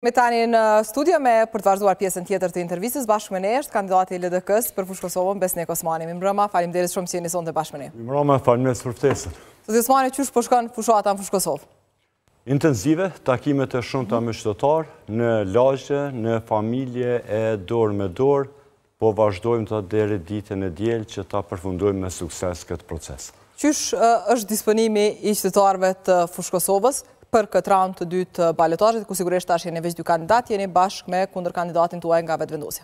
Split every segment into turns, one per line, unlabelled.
Me tani në studio për të vazhduar pjesën tjetër të intervistës, bashkë me ne është kandidati i LDK-s për Fushë Kosovën, Besnik Osmani. Mimbrëma, faleminderit shumë që jeni sonte bashkë me ne.
Mimbrëma, faleminderit për ftesën.
Zoti Osmani, qysh po shkon fushata në Fushë Kosovë?
Intenzive, takimet e shumta me qytetar, në lagje, në familje e dorë me dorë, po vazhdojmë të deri ditën e diel që ta përfundojmë me sukses këtë proces.
Qysh është disponimi i qytetarëve të Fushë Kosovës për këtë raund të dytë balotazhit, ku sigurisht tash jeni veç dy kandidat, jeni bashkë me kundër kandidatin tuaj nga vetëvendosja?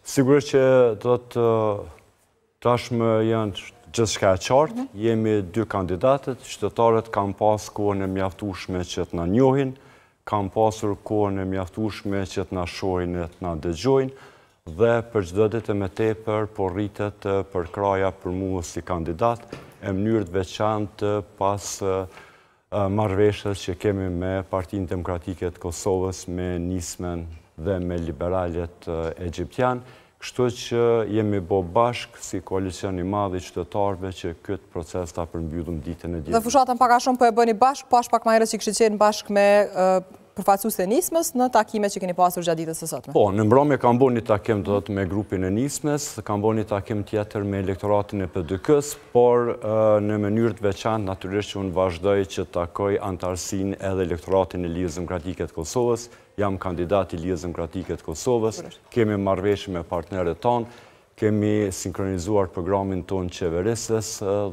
Sigurisht që do të tashmë janë gjithçka e qartë, jemi dy kandidatët, qytetarët kanë pas kohën e mjaftueshme që të na njohin, kanë pasur kohën e mjaftueshme që të na shohin e të na dëgjojnë, dhe për çdo ditë më tepër po rritet përkraja për mua si kandidat në mënyrë të veçantë pas marrëveshjes që kemi me Partinë Demokratike të Kosovës, me Nismen dhe me liberalet egjiptian, kështu që jemi bo bashkë si koalicion i madh i qytetarëve që këtë proces ta përmbyllim ditën e dielën.
Dhe fushatën pak a shumë po e bëni bashkë, po as pak më herët që kishte qenë bashkë me përfaqësuesit e Nismës në takimet që keni pasur gjatë ditës së sotme.
Po, në mbrëmje kam bërë një takim me grupin e Nismës, kam bërë një takim tjetër me elektoratin e PDK-s, por në mënyrë të veçantë natyrisht që unë vazhdoj që takoj antarësinë edhe elektoratin e Lidhjes Demokratike të Kosovës. Jam kandidat i Lidhjes Demokratike të Kosovës, kemi marrëveshje me partnerët tonë, kemi sinkronizuar programin tonë qeverisës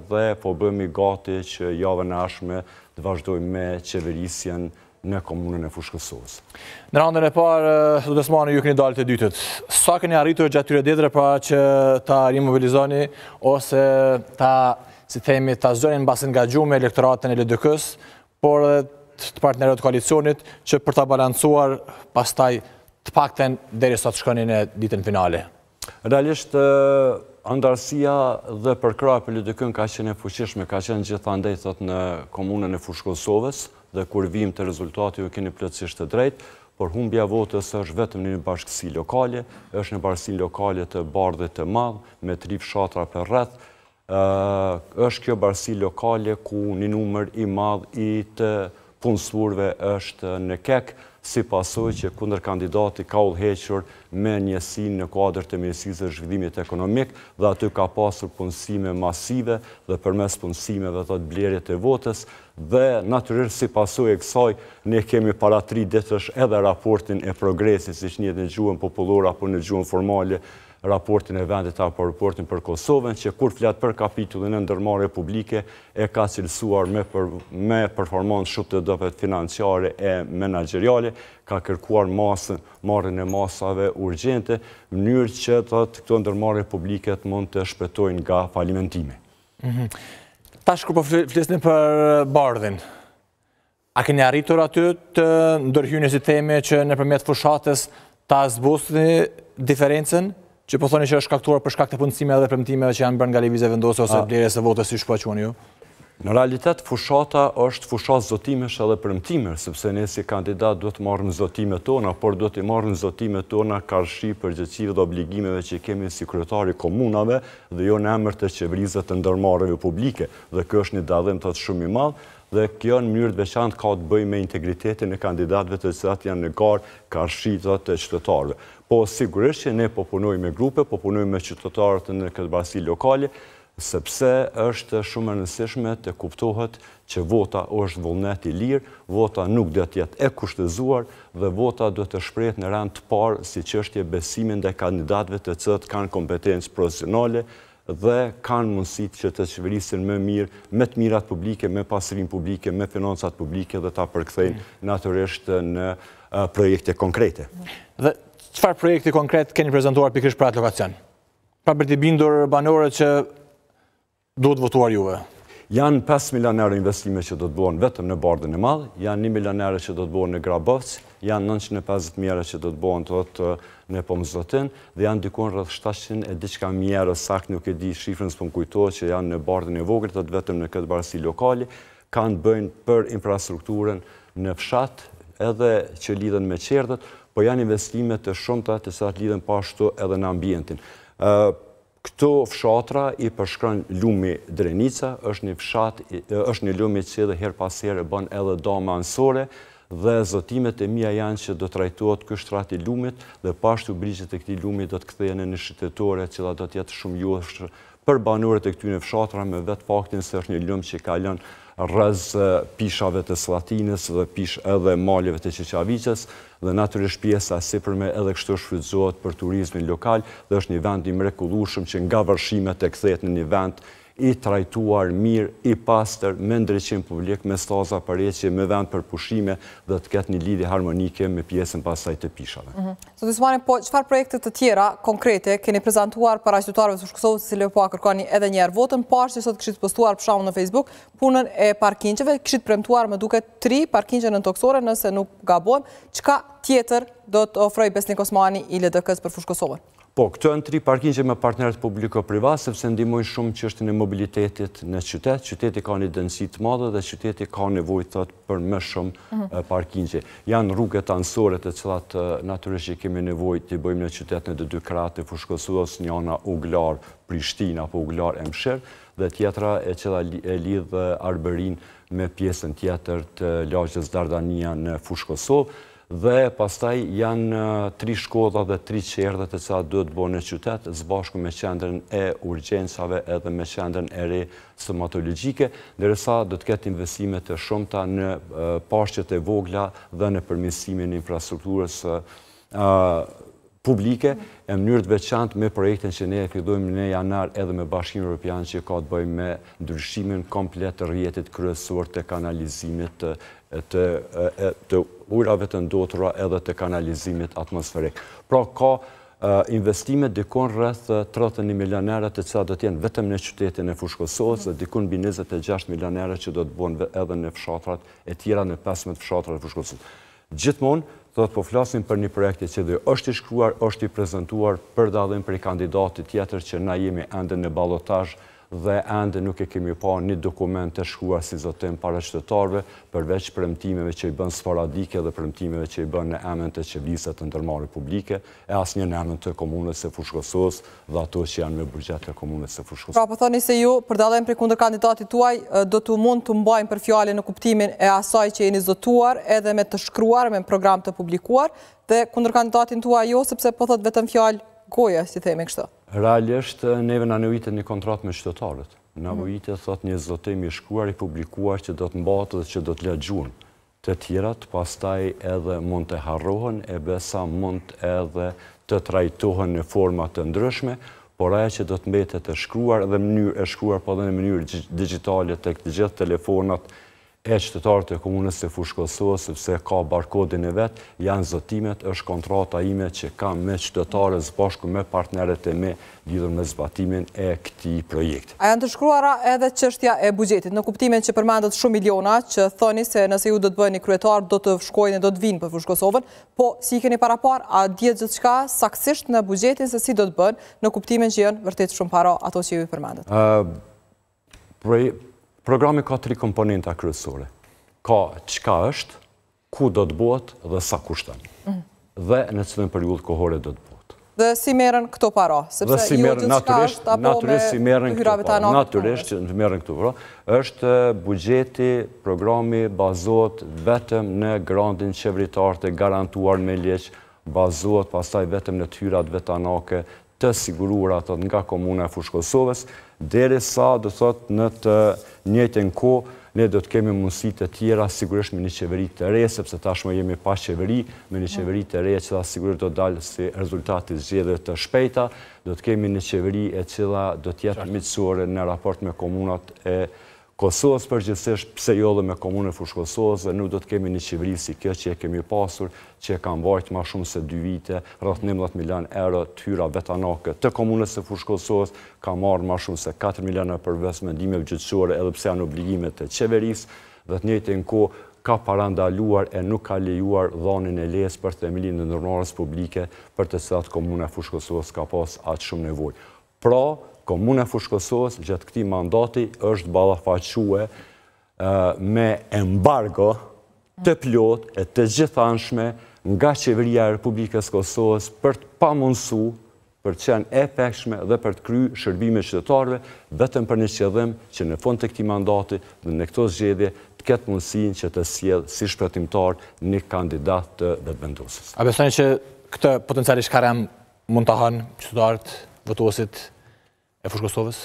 dhe po bëhemi gati që javën e ardhshme të vazhdojmë me qeverisjen në komunën e Fushë Kosovës.
Në randën e parë, Zoti Osmani, ju keni dalë të dytët. Sa keni arritur gjatë këtyre ditëve para që ta rimobilizoni ose ta, si themi, ta zëni mbas angazhuar elektoratin e LDK-s, por edhe të partnerët të koalicionit që për ta balancuar pastaj të paktën derisa të shkonin në ditën finale?
Realisht antarësia dhe përkraja për LDK-n ka qenë e fuqishme, ka qenë gjithandej në komunën e Fushë Kosovës, dhe kur vim të rezultati ju keni plotësisht të drejtë, por humbja votës është vetëm një bashkësi lokale, është një bashkësi lokale të bardhët të madh, me 3 fshatra për rreth, është kjo bashkësi lokale ku një numër i madh i të punësuarve është në kek, si pasojë që kundër kandidati ka udhëhequr me njësinë në kuadër të Ministrisë së Zhvillimit Ekonomik dhe aty ka pasur punësime masive dhe përmes punësimeve të blerjet e votës dhe natyrisht si pasojë e kësaj ne kemi para 3 ditësh edhe raportin e progresit, siç njihet në gjuhën popullore apo në gjuhën formale, raportin e vendit apo raportin për Kosovën, që kur flet për kapitullin e ndërmarrjeve publike e ka cilësuar me performancë shumë të dobët financiare e menaxheriale, ka kërkuar marrjen e masave urgjente, në mënyrë që këto ndërmarrje publike të mund të shpëtojnë nga falimentimi.
Tash kur po flisnim për bardhin, a keni arritur aty të ndërhyjni si theme që nëpërmjet fushatës ta zbusni diferencën? Që po thoni që është shkaktuar për shkak të punësimeve dhe premtimeve që janë bërë nga lëvizja vendose ose blerjes së votës, si shpo quani ju?
Në realitet, fushata është fushat zotimesh edhe premtimesh, sepse ne si kandidat duhet të marrim zotimet tona, por duhet të marrim zotimet tona karshi përgjegjësive dhe obligimeve që kemi si kryetari komunave dhe jo në emër të qeverisë të ndërmarrjeve publike. Dhe kjo është një dallim shumë i madh. Dhe kjo në mënyrë të veçantë ka të bëjë me integritetin e kandidatëve të cilat janë në garë karshi të qytetarëve. Po sigurisht që ne po punojmë me grupe, po punojmë me qytetarët në këtë bashkësi lokale, sepse është shumë e rëndësishme të kuptohet që vota është vullnet i lirë, vota nuk do të jetë e kushtëzuar dhe vota do të shprehet në rand të parë si çështje besimi ndaj kandidatëve të cilët kanë kompetencë profesionale dhe kanë mundësi që të qeverisin më mirë, me të mirat publike, me pasurinë publike, me financat publike dhe ta përkthejnë natyrisht në projekte konkrete.
Dhe çfarë projekti konkret keni prezantuar pikërisht për atë lokacion? Pra për të bindur banorët që duhet votuar juve?
Janë 5 milion euro investime që do të bëhen vetëm në Bardhën e Madh, janë 1 milion euro që do të bëhen në Grabovc, janë 950.000 euro që do të bëhen në Pomzotin dhe janë dikon rreth 700 e diçka mijë euro, saktë nuk e di shifrën, s'po më kujtohet, që janë në Bardhën e Vogël, vetëm në këtë bashkësi lokale, kanë bëjnë për infrastrukturën në fshat, edhe që lidhen me qerdhet, po janë investime të shumta të cilat lidhen pashtu edhe në ambientin. Këto fshatra i përshkron lumi Drenica, është një lumi që edhe her pas here bën edhe dama anësore dhe zotimet e mia janë që do të trajtohet ky shtrat i lumit dhe pashtu brigjet e këtij lumi do të kthehen në shtetore, që do të jetë shumë joshë për banorët e këtyre fshatrave, me vetë faktin se është një lum që ka lënë rrez pishave të Slatinës dhe edhe maleve të Çeçavicës, dhe natyrisht pjesa sipërme edhe kështu shfrytëzohet për turizmin lokal dhe është një vend i mrekullueshëm që nga vërshimet e kthehet në një vend i trajtuar mirë, i pastër, me ndriçim publik, me staza përheqje, me vend për pushime dhe të ketë një lidhje harmonike me pjesën pasaj të pishave.
Zoti Osmani, po çfarë projekte të tjera konkrete keni prezantuar para qytetarëve të Fushë Kosovës, të cilëve po kërkoni edhe një herë votën, pash që sot kishit postuar për shembull në Facebook punën e parkingjeve, kishit premtuar më duket 3 parkingje nëntoksore, nëse nuk gabojm, çka tjetër do të ofrojë Besnik Osmani i LDK-s për Fushë Kosovën?
Po, këto janë 3 parkingje me partnerët publiko-privat, sepse ndihmojnë shumë çështjen e mobilitetit në qytet. Qyteti ka një densitet të madhe dhe qyteti ka nevojë për më shumë parkingje. Janë rrugët anësore të cilat natyrisht kemi nevojë të bëjmë në qytet në të dy krahat e Fushë Kosovës, njëna Uglar Prishtinë apo Uglar Emsher, dhe tjetra e cila e lidh Arberin me pjesën tjetër të lagjës Dardania në Fushë Kosovë. Dhe pastaj janë 3 shkolla dhe 3 qerdhe të cilat duhet bëhen në qytet, së bashku me qendrën e urgjencave edhe me qendrën e re stomatologjike, ndërsa do të ketë investime të shumta në pashqet e vogla dhe në përmirësimin e infrastrukturës publike, e mënyrë të veçantë me projektin që ne e fillojmë në janar edhe me Bashkimin Evropian, që ka të bëjë me ndryshimin komplet të rrjetit kryesor të kanalizimit të ujrave të ndotura edhe të kanalizimit atmosferik. Pra ka investime dikon rreth 31 milionerë të cilat do të jenë vetëm në qytetin e Fushë Kosovës dhe dikon mbi 26 milionerë që do të bëhen edhe në fshatrat e tjera, në 15 fshatrat e Fushë Kosovës. Gjithmonë do të po flasim për një projekt që dhe është i shkruar, është i prezantuar për dallim për kandidatit tjetër që na jemi ende në ballotazh dhe ende nuk e kemi pa një dokument të shkruar si zotim para qytetarëve, përveç premtimeve që i bën sporadike dhe premtimeve që i bën në emën të qeverisë të ndërmarrjeve publike, e asnjë në emën të komunës së Fushë Kosovës dhe ato që janë me buxhet të komunës së Fushë Kosovës.
Pra po thoni se ju për dallim prej kundër kandidatit tuaj do të mund të mbajmë për fjalën në kuptimin e asaj që jeni zotuar edhe me të shkruar, me program të publikuar, dhe kundër kandidatin tuaj jo, sepse po thot vetëm fjalë goja, si themi kështu.
Realisht, neve na nevojitet një kontratë me qytetarët. Na nevojitet thot një zotim i shkruar, i publikuar që do të mbahet dhe që do të lexohen. Të tjerat pastaj edhe mund të harrohen, e besa mund edhe të trajtohen në forma të ndryshme, por ajo që do të mbetet e shkruar edhe në mënyrë e shkruar, po edhe në mënyrë digjitale tek të gjithë telefonat e qytetarët e komunës së Fushë Kosovës, sepse ka barkodin e vet, janë zotimet, është kontrata ime që kam me qytetarët së bashku me partnerët e me lidhur me zbatimin e këtij projekti.
A janë të shkruara edhe çështja e buxhetit, në kuptimin që përmendet shumë miliona, që thoni se nëse ju do të bëheni kryetar, do të shkojnë e do të vinë për Fushë Kosovën, po si keni parapar, a dihet gjithçka saktësisht në buxhetin se si do të bën, në kuptimin që janë vërtet shumë para ato që ju përmendet?
Programi ka 3 komponenta kryesore. Ka çka është, ku do të bëhet dhe sa kushton. Dhe në cilën periudhë kohore do të bëhet.
Dhe si merren këto para? Sepse jo gjithçka është apo me hyrave të anakut.
Natyrisht merren këto para. Është buxheti, programi bazohet vetëm në grandin qeveritar të garantuar me ligj, bazohet pastaj vetëm në hyrat vetanake të siguruara nga komuna e Fushë Kosovës, derisa do thot në të njëjtën kohë ne do të kemi mundësi të tjera sigurisht me një qeveri të re, sepse tashmë jemi pa qeveri, me një qeveri të re e cila sigurisht do dalë si rezultati zgjedhjeve të shpejta, do të kemi një qeveri e cila do të jetë miqësore në raport me komunat e Kosovës përgjithsisht, pse jo dhe me komunën e Fushë Kosovës, dhe nuk do të kemi një qeveri si kjo që e kemi pasur, që e kam vajtë ma shumë se 2 vite, rreth 19 milion euro të hyra vetanake të komunës së Fushë Kosovës, ka marrë ma shumë se 4 miliona për mendimeve gjyqësore, edhe pse janë obligimet të qeverisë, dhe të njëjtën kohë ka parandaluar e nuk ka lejuar dhënien e lejes për themelin e ndërmarrjes publike për të cilat komuna e Fushë Kosovës ka pas aq shumë nevojë. Pra, Komuna e Fushë Kosovës gjatë këtij mandati është ballafaque me embargo të plot e të gjithanshme nga qeveria e Republikës Kosovës për të pamundsuar për të qenë e pekshme dhe për të kryer shërbime qytetarëve vetëm për një qëllim që në fund të këtij mandati dhe në këto zgjedhje të të ketë mundësinë që të sjellë si shpëtimtar një kandidat të vetëvendosës.
A besoni që këtë potencialisht karem mund të hanë qytetarët votuesit e Fushë Kosovës?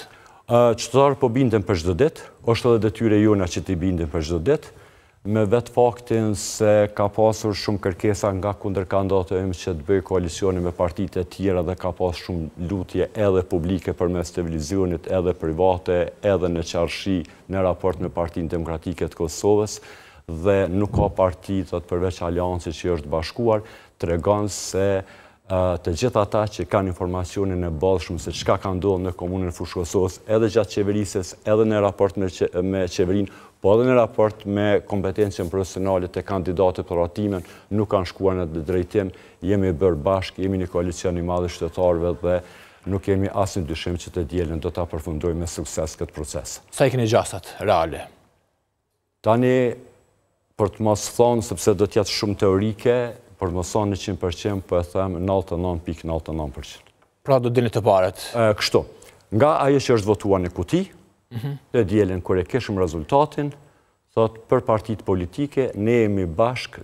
Qytetarët po binden për çdo ditë, është edhe detyra jona që të binden për çdo ditë, me vetë faktin se ka pasur shumë kërkesa nga kundërkandidatët e që të bëjë koalicione me partitë e tjera dhe ka pasur shumë lutje edhe publike përmes televizionit, edhe private, edhe në qarshi në raport me Partinë Demokratike të Kosovës dhe nuk ka parti përveç Aleancës që është bashkuar, tregon se të gjitha ata që kanë informacionin e ballshëm se çka ka ndodhur në komunën e Fushë Kosovës, edhe gjatë qeverisjes, edhe në raport me qeverinë, po edhe në raport me kompetencën profesionale të kandidatëve për ratimin, nuk kanë shkuar në drejtim, jemi bërë bashkë, jemi një koalicion i madh qytetarëve dhe nuk kemi asnjë dyshim që të dielën do ta përfundojmë me sukses këtë proces.
Sa i keni gjasat reale?
Tani, për të mos thonë, sepse do të jetë shumë teorike, për të mos thonë 100%, po e them 99.99%.
Pra do dini të paret?
Kështu, nga ajo që është votuar në kuti, të dielën kur e keshëm rezultatin, thot për partitë politike, ne jemi bashk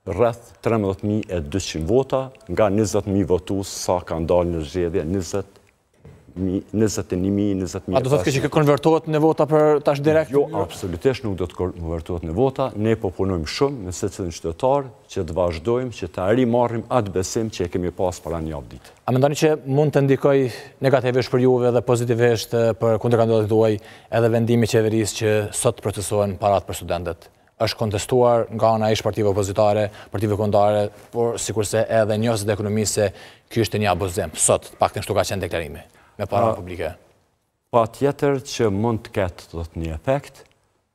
rreth 13.200 vota, nga 20.000 votues sa kanë dalë në zgjedhje, 21.000.
A do thotë që konvertohet në vota për tash direkt?
Jo, absolutisht nuk do të konvertohet në vota. Ne po punojmë shumë me secilin qytetar që të vazhdojmë, që të rimarrim atë besim që e kemi pas para një javë ditë.
A mendoni që mund të ndikoj negativisht për juve dhe pozitivisht për kundërkandidatët tuaj edhe vendimi i qeverisë që sot procesohen parat për studentët? Është kontestuar nga ana ish partive opozitare, partive kombëtare, por sikurse edhe njerëzit e ekonomisë se ky është një abuzim. Sot, paktën kështu ka qenë deklarimi me para publike.
Pa tjetër që mund të ketë një efekt,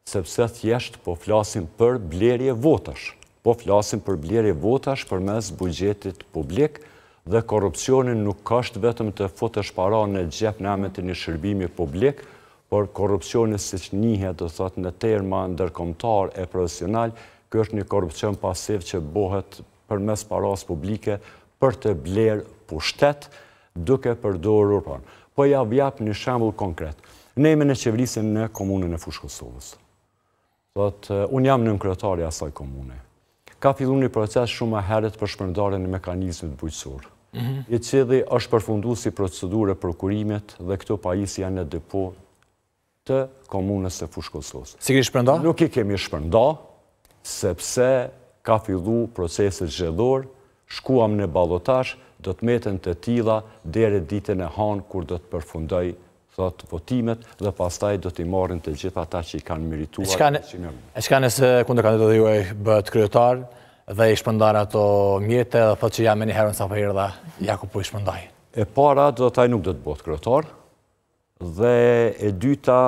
sepse thjesht po flasim për blerje votash. Po flasim për blerje votash përmes buxhetit publik dhe korrupsioni nuk është vetëm të futesh para në xhep në emër të një shërbimi publik, por korrupsioni siç njihet do thotë në terma ndërkombëtar e profesional, ky është një korrupsion pasiv që bëhet përmes paras publike për të blerë pushtet, duke përdorur pranë. Po ja jap një shembull konkret. Ne jemi në qeverisin në komunën e Fushë Kosovës. Unë jam nënkryetar i asaj komune. Ka filluar një proces shumë më herët për shpërndarjen e mekanizmit bujqësor, i cili është përfunduar si procedurë prokurimit dhe këto pajisje janë në depo të komunës së Fushë Kosovës.
Si keni shpërnda?
Nuk i kemi shpërnda, sepse ka filluar procesi zgjedhor, shkuam në ballotazh, do të meten të tilla deri ditën e hanë kur do të përfundoj votimet dhe pastaj do t'i marrin të gjitha ata që i kanë merituar.
E çka nëse kundërkandidatët juaj bëhet kryetar dhe i shpërndar ato mjete dhe thotë që jam një herën sa po erdha, ja ku po i shpërndaj.
E para do të ai nuk do të bëhet kryetar dhe e dyta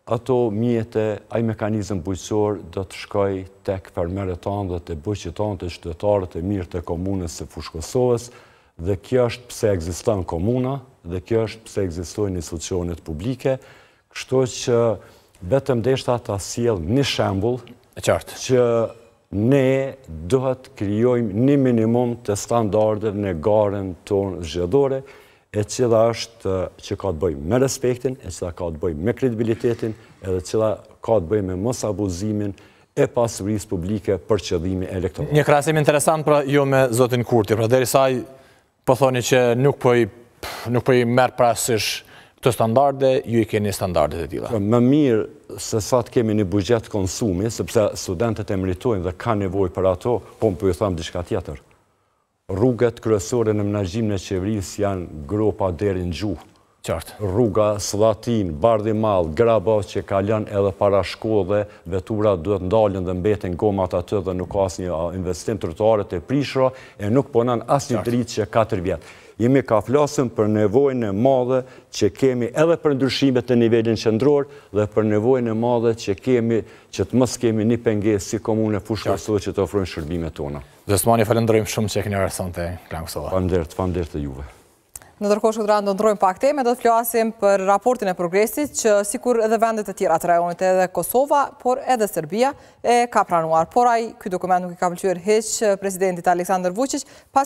ato mjete, ai mekanizëm bujqësor do të shkoj tek fermerët tanë dhe të bujqit tanë të qytetarët e mirë të komunës së Fushë Kosovës dhe kjo është pse ekziston komuna dhe kjo është pse ekzistojnë institucionet publike, kështu që vetëm deshta ta sjell një shembull që ne duhet krijojmë një minimum të standardeve në garën tonë zgjedhore, e cila është që ka të bëjë me respektin, e cila ka të bëjë me kredibilitetin, edhe cila ka të bëjë me mos abuzimin e pasurisë publike për qëllime elektorale.
Një krahasim interesant pra jo me zotin Kurti, pra derisa ai po thoni që nuk po i merr parasysh këto standarde, ju i keni standardet e tilla.
Më mirë se sa të kemi një buxhet konsumi, sepse studentët e meritojnë dhe kanë nevojë për ato, po më po ju them diçka tjetër. Rrugët kryesore në menaxhimin e qeverisë janë gropa deri në gjuhë. Rruga Slatin, Bardhi Mall, Grabo që kalon edhe para shkollë, vetura duhet ndalen dhe mbeten gomat aty dhe nuk ka asnjë investim trotuare të prishura e nuk punon asnjë dritë që 4 vjet. Jemi ka flasim për nevojën e madhe që kemi edhe për ndryshimet në nivelin qendror dhe për nevojën e madhe që kemi që të mos kemi një pengesë si komunë e Fushë Kosovës që të ofrojnë shërbimet tona.
Zesmani, falenderojmë shumë që keni ardhur sonte Klan Kosova.
Faleminderit të juve.
Në ndërkohë që do ndrojmë pak teme, do të flasim për raportin e progresit që sikur edhe vendet e tjera të rajonit edhe Kosova, por edhe Serbia e ka pranuar. Por ky dokument nuk i ka pëlqyer hiç presidentit Aleksandar Vučić.